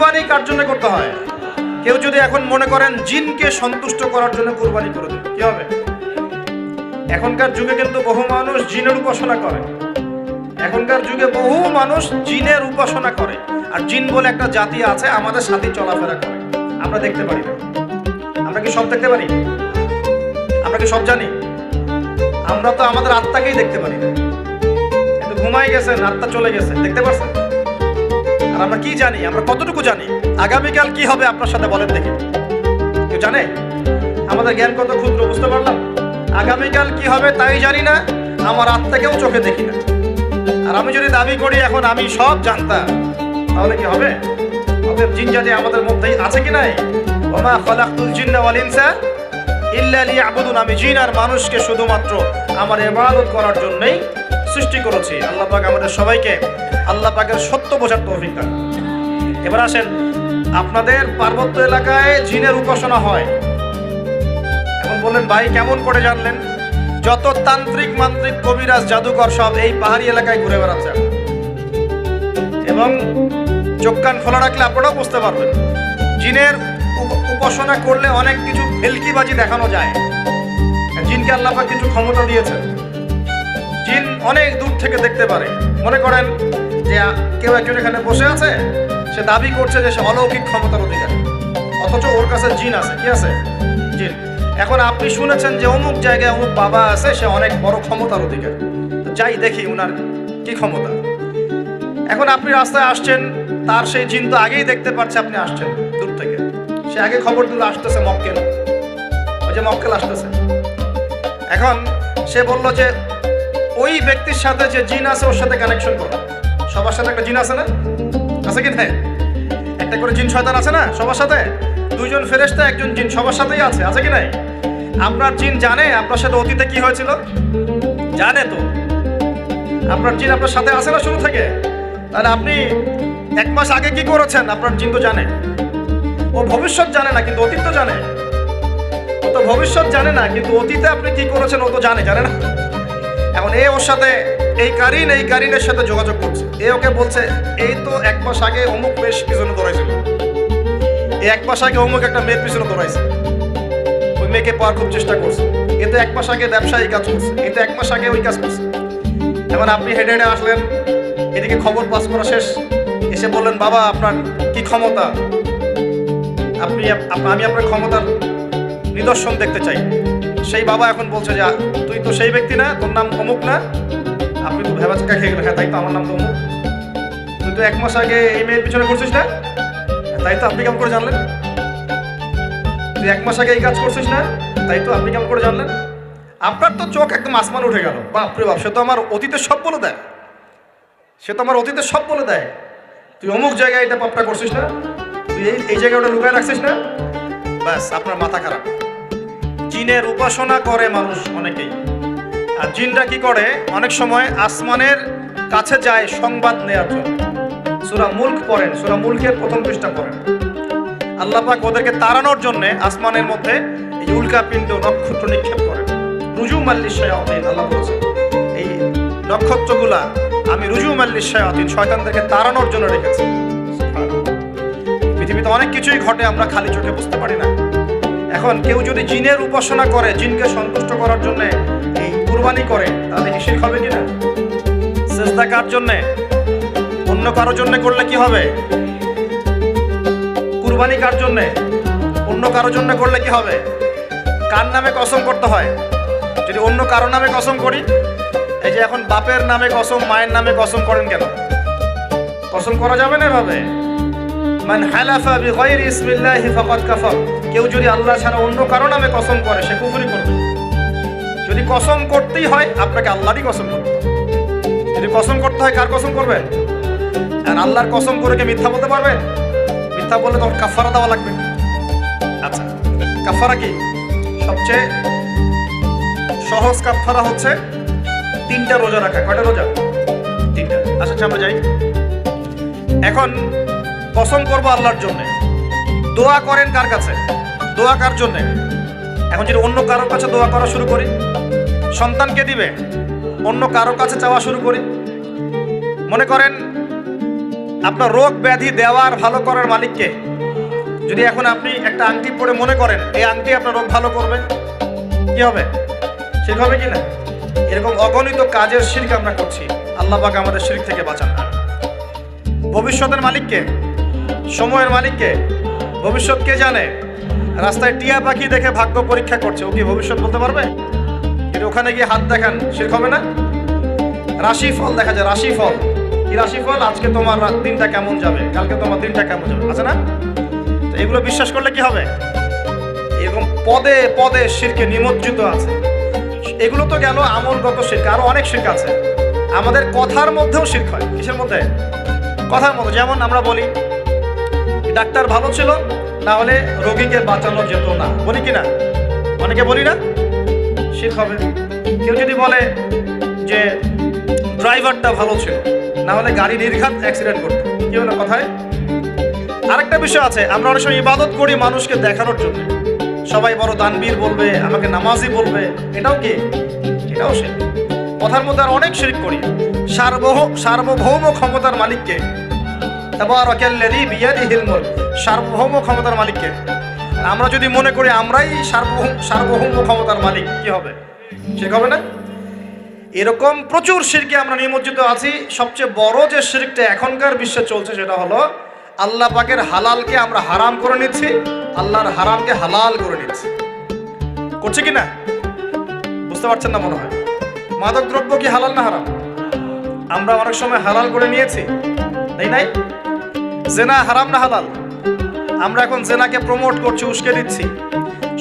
কুরবানি কার জন্য করতে হয়? কেউ যদি এখন মনে করেন জিনকে সন্তুষ্ট করার জন্য কুরবানি করে দেবে, কি হবে? এখনকার যুগে কিন্তু বহু মানুষ জিনের উপাসনা করে। এখনকার যুগে বহু মানুষ জিনের উপাসনা করে, আর জিন বলে একটা জাতি আছে আমাদের সাথে চলাফেরা করে। আমরা দেখতে পারি না। আমরা কি সব দেখতে পারি? আমরা কি সব জানি? আমরা তো আমাদের আত্মাকেই দেখতে পারি না। কিন্তু ঘুমাই গেছেন, আত্মা চলে গেছে, দেখতে পারছেন? আর আমরা কি জানি? আমরা কতটুকু জানি? আগামীকাল কি হবে আপনার সাথে বলেন দেখি, কেউ জানে? আমাদের জ্ঞান কত ক্ষুদ্র, বুঝতে পারলাম। আগামীকাল কি হবে তাই জানি না, আমার আত্মাকেও চোখে দেখি না। আর আমি যদি দাবি করি এখন আমি সব জানতাম, তাহলে কি হবে? অতএব জিন জাতি আমাদের মধ্যেই আছে কি নাই? ওমা খালাকতুল জিন্না ওয়াল ইনসা ইল্লা লিয়াবুদুন। আমি জিন আর মানুষকে শুধুমাত্র আমার ইবাদত করার জন্যই সৃষ্টি করেছি। আল্লাহ পাক আমাদের সবাইকে আল্লাহ পাকের সত্য বোঝার তৌফিক দান। এবার আসেন, আপনাদের পার্বত্য এলাকায় জিনের উপাসনা হয়। এখন বললেন ভাই কেমন করে জানলেন? যত তান্ত্রিক মান্ত্রিক কবিরাজ জাদুকর সব এই পাহাড়ি এলাকায় ঘুরে বেড়াচ্ছে, এবং চোখ কান খোলা রাখলে আপনারাও বুঝতে পারবেন। জিনের উপাসনা করলে অনেক কিছু ভেলকিবাজি দেখানো যায়। জিনকে আল্লাহ পাক কিছু ক্ষমতা দিয়েছে। জিন অনেক দূর থেকে দেখতে পারে। মনে করেন যে কেউ একজন এখানে বসে আছে, সে দাবি করছে যে সে অলৌকিক ক্ষমতার অধিকারী, অথচ ওর কাছে জিন আছে। কি আছে? জিন। এখন আপনি শুনেছেন যে অমুক জায়গায় অমুক বাবা আছে, সে অনেক বড় ক্ষমতার অধিকারী, তো যাই দেখি ওনার কি ক্ষমতা। এখন আপনি রাস্তায় আসছেন, তার সেই জিন তো আগেই দেখতে পাচ্ছে আপনি আসছেন দূর থেকে। সে আগে খবর দিল আসতেছে মক্কেল, ওই যে মক্কেল আসতেছে। এখন সে বলল যে ওই ব্যক্তির সাথে যে জিন আছে ওর সাথে কানেকশন করো। সবার সাথে একটা জিন আছে না? আছে কি না? একটা করে জিন শয়তান আছে না সবার সাথে? দুইজন ফেরেশতা, একজন জিন, সবার সাথেই আছে। আছে কি নাই? আপনার জিন জানে আপনার সাথে অতীতে কি হয়েছিল? জানে তো। আপনার জিন আপনার সাথে আছে না শুরু থেকে? তাহলে আপনি 1 মাস আগে কি করেছেন আপনার জিন তো জানে। ও ভবিষ্যৎ জানে না, কিন্তু অতীত তো জানে। ও তো ভবিষ্যৎ জানে না, কিন্তু অতীতে আপনি কি করেছেন ও তো জানে না? এখন এ ওর সাথে এই কারিনের সাথে যোগাযোগ করছে। এ ওকে বলছে এই তো 1 মাস আগে অমুক মেয়ের পিছনে দৌড়াইছিল, এই 1 মাস আগে অমুক একটা মেয়ের পিছনে দৌড়াইছে, ওই মেয়েকে পাওয়ার খুব চেষ্টা করছে। এ তো 1 মাস আগে ব্যবসায়ী কাজ করছে, এ তো 1 মাস আগে ওই কাজ করছে। এখন আপনি হেঁটে হেঁটে আসলেন, এদিকে খবর পাস করা শেষ, এসে বললেন বাবা আপনার কি ক্ষমতা, আমি আপনার ক্ষমতার নিদর্শন দেখতে চাই। সেই বাবা এখন বলছে যে তুই তো সেই ব্যক্তি না, তোর নাম অমুক না? আপনি তো ভেবাচাকা খেয়ে গেলেন, হ্যাঁ তাই তো, আমার নাম তো অমুক। তুই তো 1 মাস আগে এই মেয়ের পিছনে করছিস না? তাই তো, আপনি কেমন করে জানলেন? তুই 1 মাস আগে এই কাজ করছিস না? তাই তো, আপনি কেমন করে জানলেন? আপনার তো চোখ একদম আসমান উঠে গেল। বাপরে বাপ, সে তো আমার অতীতের সব বলে দেয়, সে তো আমার অতীতের সব বলে দেয়। তুই অমুক জায়গায় এটা পাপটা করছিস না? তুই এই জায়গায় ওটা লুকায় রাখছিস না? ব্যাস, আপনার মাথা খারাপ। জিনের উপাসনা করে মানুষ অনেকেই। আর জিনরা কি করে? অনেক সময় আসমানের কাছে যায় সংবাদ নেওয়ার জন্য। সূরা মুলক পড়েন, সূরা মুলকের 1ম পৃষ্ঠা পড়েন। আল্লাহ পাক ওদেরকে তাড়ানোর জন্য আসমানের মধ্যে এই উল্কাপিণ্ড নক্ষত্র নিক্ষেপ করেন। রুজুমান লিশ-শায়াতিন, আল্লাহ বলেছেন এই নক্ষত্রগুলা আমি রুজুমান লিশ-শায়াতিন, শয়তানদেরকে তাড়ানোর জন্য রেখেছি। পৃথিবীতে অনেক কিছুই ঘটে, আমরা খালি চোখে বুঝতে পারি না। এখন কেউ যদি জিনের উপাসনা করে, জিনকে সন্তুষ্ট করার জন্য এই কুরবানি করে, তাহলে কি শিরক হবে কিনা? সিজদা কার জন্য? অন্য কারোর জন্য করলে কি হবে? কুরবানি কার জন্য? অন্য কারোর জন্য করলে কি হবে? কার নামে কসম করতে হয়? যদি অন্য কারোর নামে কসম করি, এই যে এখন বাপের নামে কসম, মায়ের নামে কসম করেন কেন? কসম করা যাবে না এভাবে। মান হালাফা বিগাইরি ইসমিল্লাহি ফাকাদ কাফার। কেউ যদি আল্লাহ ছাড়া অন্য কারো নামে কসম করে, সে কুফরি করবে। যদি কসম করতেই হয়, আপনাকে আল্লাহরই কসম করতে হবে। যদি কসম করতে হয়, কার কসম করবেন? আর আল্লাহর কসম করে কি মিথ্যা বলতে পারবেন? মিথ্যা বললে তখন কাফারা দেওয়া লাগবে। আচ্ছা, কাফারা কি? সবচেয়ে সহজ কাফারা হচ্ছে 3টা রোজা রাখা। কয়টা রোজা? 3টা। আচ্ছা, আমরা যাই। এখন কসম করবো আল্লাহর জন্য, দোয়া করেন কার কাছে? দোয়া কার জন্য? এখন যদি অন্য কারোর কাছে দোয়া করা শুরু করি, সন্তানকে দিবে, অন্য কারোর কাছে চাওয়া শুরু করি। মনে করেন আপনার রোগ ব্যাধি দেওয়ার ভালো করার মালিককে। যদি এখন আপনি একটা আংটি পরে মনে করেন এই আংটি আপনার রোগ ভালো করবে, কি হবে? শিরক হবে কি না? এরকম অগণিত কাজের শিরক আমরা করছি। আল্লাহ পাক আমাদের শিরক থেকে বাঁচান। ভবিষ্যতের মালিককে, সময়ের মালিককে। ভবিষ্যৎ কে জানে? রাস্তায় টিয়া পাখি দেখে ভাগ্য পরীক্ষা করছে, ও কি ভবিষ্যৎ বলতে পারবে? কিন্তু ওখানে গিয়ে হাত দেখান, শিরক হবে না? রাশি ফল দেখা যায়, রাশি ফল। কি রাশি ফল? আজকে তোমার দিনটা কেমন যাবে, কালকে তোমার দিনটা কেমন যাবে, আছে না? তো এগুলো বিশ্বাস করলে কি হবে? এরকম পদে পদে শিরকে নিমজ্জিত আছে। এগুলো তো গেল আমলগত শিরক, আরো অনেক শিরক আছে। আমাদের কথার মধ্যেও শিরক হয়। কিসের মধ্যে? কথার মধ্যে। যেমন আমরা বলি ডাক্তার ভালো ছিল, না হলে রোগীকে বাঁচানো যেত না, বলি কি না? অনেকে বলি না? শিরক হবে। কেউ যদি বলে যে ড্রাইভারটা ভালো ছিল, না হলে গাড়ি নির্ঘাত অ্যাক্সিডেন্ট করতো, কি হলো কথায়? আরেকটা বিষয় আছে, আমরা অনেক সময় ইবাদত করি মানুষকে দেখানোর জন্য। সবাই বড় দানবীর বলবে, আমাকে নামাজি বলবে, এটাও কি? এটাও শিরক। কথার মধ্যে আর অনেক শিরক করি। সার্বভৌম ক্ষমতার মালিককে, তাবারাকাল্লাযী বিয়াদিহিল মুলক, সার্বভৌম ক্ষমতার মালিককে। আমরা যদি মনে করি আমরাই সার্বভৌম ক্ষমতার মালিক, কি হবে? শিরক হবে না? এরকম প্রচুর শিরকে আমরা নিমজ্জিত আছি। সবচেয়ে বড় যে শিরকটা এখনকার বিশ্বে চলছে সেটা হলো আল্লাহ পাকের হালালকে আমরা হারাম করে নিচ্ছি, আল্লাহর হারামকে হালাল করে নিচ্ছি। করছে কি না? বুঝতে পারছেন না মনে হয়। মাদক দ্রব্য কি হালাল না হারাম? আমরা অনেক সময় হালাল করে নিয়েছি, তাই নাই? জেনা হারাম না হালাল? আমরা এখন জেনাকে প্রমোট করছি, উস্কে দিচ্ছি।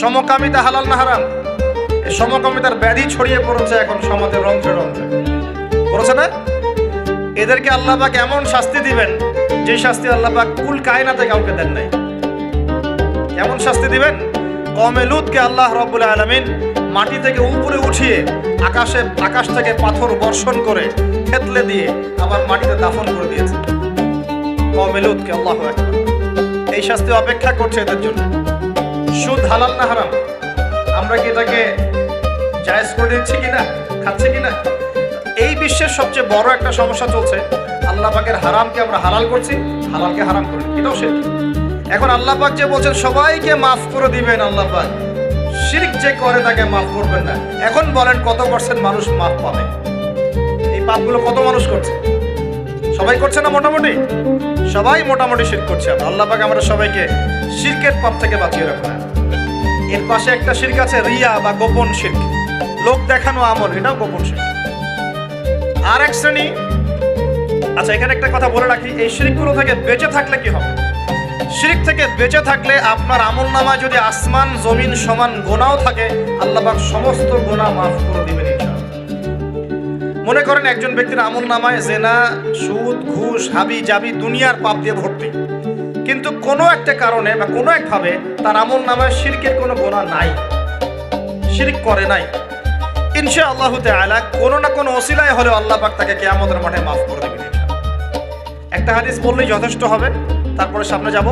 সমকামিতা হালাল না হারাম? এই সমকামিতার ব্যাধি ছড়িয়ে পড়েছে এখন সমাজের রন্ধ্রে রন্ধ্রে, পড়েছে না? এদেরকে আল্লাহ পাক এমন শাস্তি দিবেন যে শাস্তি আল্লাহ পাক কুল কায়নাতে কাউকে দেন নাই। এমন শাস্তি দিবেন, কওমে লূতকে আল্লাহ রাব্বুল আলামিন মাটি থেকে উপরে উঠিয়ে আকাশ থেকে পাথর বর্ষণ করে থেতলে দিয়ে আবার মাটিতে দাফন করে দিয়েছে কওমে লূতকে। আল্লাহু আকবার। এই শাস্তি অপেক্ষা করছে এদের জন্য। সুদ হালাল না হারাম? আমরা কি এটাকে জায়েজ করে দিচ্ছি কিনা, খাচ্ছি কিনা? এই বিশ্বের সবচেয়ে বড় একটা সমস্যা চলছে, আল্লাহ পাকের হারামকে আমরা হালাল করছি, হালালকে হারাম করি, এটাও শিরক। এখন আল্লাহ পাক যে বলছেন সবাইকে মাফ করে দিবেন, আল্লাহ পাক শিরক যে করে তাকে মাফ করবেন না। এখন বলেন কত % মানুষ মাফ পাবে? এই পাপগুলো কত মানুষ করছে? সবাই করছে না? মোটামুটি সবাই মোটামুটি শিরক করছে। আল্লাহ পাক আমরা সবাইকে শিরকের পাপ থেকে বাঁচিয়ে রাখবেন। এর পাশে একটা শিরক আছে রিয়া বা গোপন শিরক, লোক দেখানো আমল, এটাও গোপন শিরক। আর এক শ্রেণী। আচ্ছা, এখানে একটা কথা বলে রাখি, এই শিরকগুলো থেকে বেঁচে থাকলে কি হবে? শিরক থেকে বেঁচে থাকলে আপনার আমলনামায় যদি আসমান জমিন সমান গুনাহও থাকে, আল্লাহ পাক সমস্ত গুনাহ মাফ করে দিবেন ইনশাআল্লাহ। মনে করেন একজন ব্যক্তির আমলনামায় জেনা, সুদ, ঘুষ, হাবি জাবি দুনিয়ার পাপ দিয়ে ভর্তি, কিন্তু কোনো একটা কারণে বা কোনো একভাবে তার আমলনামায় শিরকের কোনো গুনাহ নাই, শিরক করে নাই, ইনশাআল্লাহু তাআলা কোনো না কোনো ওসিলায় হলেও আল্লাহ পাক তাকে কিয়ামতের মাঠে মাফ করে দেবেন ইনশাআল্লাহ। একটা হাদিস বললেই যথেষ্ট হবে, তারপরে সামনে যাব।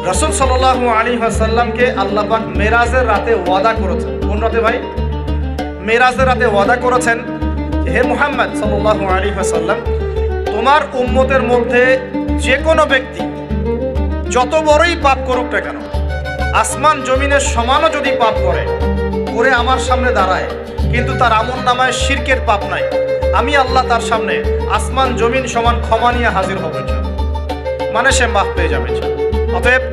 রাসূল সাল্লাল্লাহু আলাইহি ওয়াসাল্লামকে আল্লাহ পাক মেরাজের রাতে ওয়াদা করেছেন। কোন রাতে ভাই? মেরাজের রাতে ওয়াদা করেছেন, হে মুহাম্মদ সাল্লাল্লাহু আলাইহি ওয়াসাল্লাম, তোমার উম্মতের মধ্যে যে কোনো ব্যক্তি যত বড়ই পাপ করুক না কেন, আসমান জমিনের সমানও যদি পাপ করে আমার সামনে দাঁড়ায়, কিন্তু তার আমলনামায় শিরকের পাপ নাই, আমি আল্লাহ তার সামনে আসমান জমিন সমান ক্ষমা নিয়ে হাজির হব, মানে সে মাফ পেয়ে যাবে। অতএব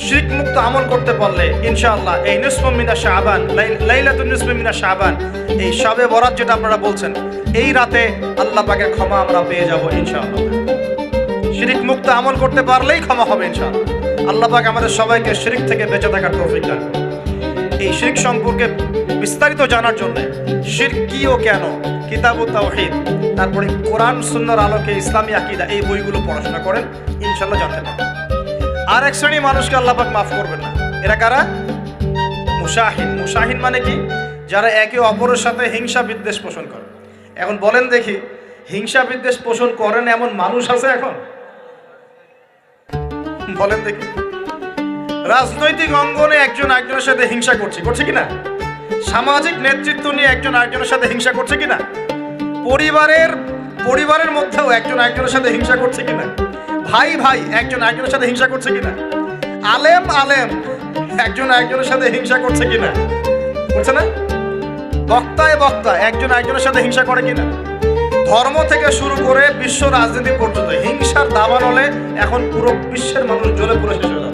শিরক মুক্ত আমল করতে পারলে ইনশাআল্লাহ এই নিসফু মিনা শাবান, লাইলাতুন নিসফি মিনা শাবান, এই শবে বরাত যেটা আপনারা বলছেন, এই রাতে আল্লাহ পাকের ক্ষমা আমরা পেয়ে যাব ইনশাআল্লাহ। শিরক মুক্ত আমল করতে পারলেই ক্ষমা হবে ইনশাআল্লাহ। আল্লাহ পাক আমাদের সবাইকে শিরক থেকে বেঁচে থাকার তৌফিক দান করুন। এই শিরক সম্পর্কে বিস্তারিত জানার জন্য শিরক কি ও কেন, কিতাবুত তাওহীদ, তারপরে কোরআন সুন্নাহর আলোকে ইসলামী আকীদা, এই বইগুলো পড়াশোনা করেন, ইনশাআল্লাহ জানতে পারবেন। আর এক শ্রেণী মানুষকে আল্লাহ পাক মাফ করবেন না। এরা কারা? মুশাহিন। মুশাহিন মানে কি? যারা একে অপরের সাথে হিংসা বিদ্বেষ পোষণ করে। এখন বলেন দেখি, হিংসা বিদ্বেষ পোষণ করেন এমন মানুষ আছে এখন? বলেন দেখি। রাজনৈতিক অঙ্গনে একজন আরেকজনের সাথে হিংসা করছে কিনা? সামাজিক নেতৃত্ব নিয়ে একজন আরেকজনের সাথে হিংসা করছে কিনা? পরিবারের মধ্যেও একজন আরেকজনের সাথে হিংসা করছে কিনা? ভাই ভাই একজন একজনের সাথে হিংসা করছে কিনা, আলেম আলেম একজন একজনের সাথে হিংসা করছে কিনা, করছে না? বক্তায় বক্তা একজন একজনের সাথে হিংসা করে কিনা? ধর্ম থেকে শুরু করে বিশ্ব রাজনীতি পর্যন্ত হিংসার দাবানলে এখন পুরো বিশ্বের মানুষ জ্বলে পুরো শেষ হয়ে যাবে।